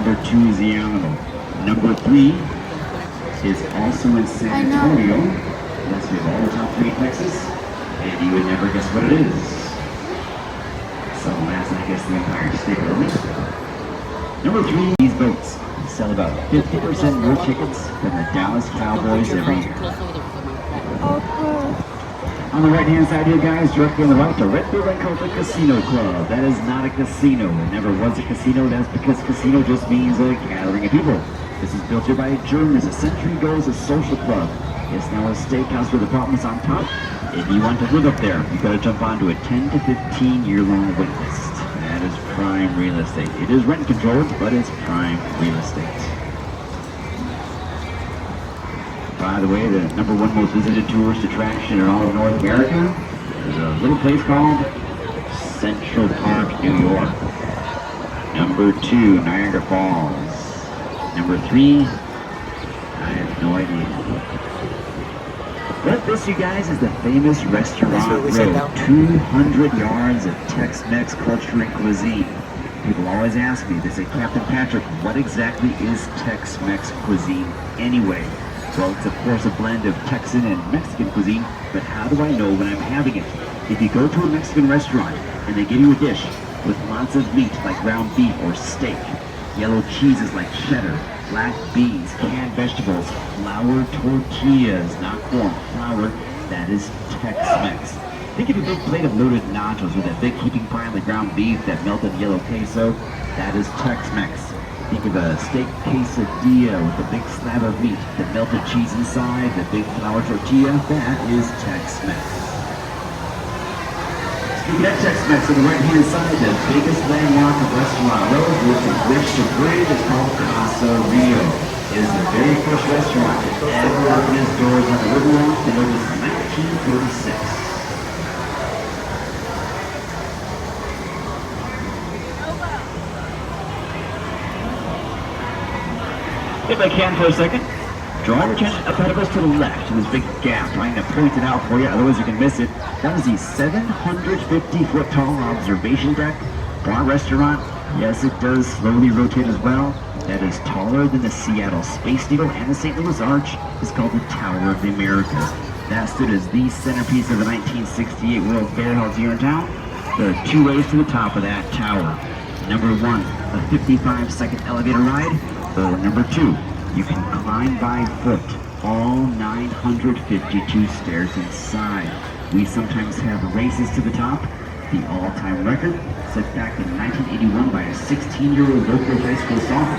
number 2 is Yamato. Number 3 is also in San Antonio. That's with all the top 3 in Texas. And you would never guess what it is. So last I guess the Empire State Building. Number 3, these boats sell about 50% more tickets than the Dallas Cowboys every year. On the right-hand side here, guys, directly on the right, the Red Bull Red Carpet Casino Club. That is not a casino. It never was a casino. That's because casino just means a gathering of people. This is built here by Germans. A century ago as a social club. It's now a steakhouse with apartments on top. If you want to live up there, you gotta jump onto a 10 to 15 year-long wait list. That is prime real estate. It is rent controlled, but it's prime real estate. By the way, the number 1 most visited tourist attraction in all of North America is a little place called Central Park, New York. Number 2, Niagara Falls. Number 3, I have no idea. But this, you guys, is the famous Restaurant Row. 200 yards of Tex-Mex culture and cuisine. People always ask me, they say, Captain Patrick, what exactly is Tex-Mex cuisine anyway? Well, it's of course a blend of Texan and Mexican cuisine, but how do I know when I'm having it? If you go to a Mexican restaurant and they give you a dish with lots of meat like ground beef or steak, yellow cheeses like cheddar, black beans, canned vegetables, flour tortillas, not corn, flour, that is Tex-Mex. Think of a big plate of loaded nachos with a big heaping pile of ground beef, that melted yellow queso, that is Tex-Mex. Think of a steak quesadilla with a big slab of meat, the melted cheese inside, the big flour tortilla, that is Tex-Mex. Speaking of Tex-Mex, on the right-hand side, the biggest landmark of Restaurant Row, which is bridge to bridge, is called Casa Rio. It is the very first restaurant that ever opened its doors on the Riverwalk in August 1936. If I can for a second, draw your attention up ahead of us to the left, to this big gap. I'm going to point it out for you, otherwise you can miss it. That is the 750-foot tall observation deck, bar restaurant. Yes, it does slowly rotate as well. That is taller than the Seattle Space Needle and the St. Louis Arch. It's called the Tower of the Americas. That stood as the centerpiece of the 1968 World Fair held here in town. There are 2 ways to the top of that tower. Number 1, a 55-second elevator ride. Or number 2, you can climb by foot all 952 stairs inside. We sometimes have races to the top. The all-time record set back in 1981 by a 16-year-old local high school sophomore.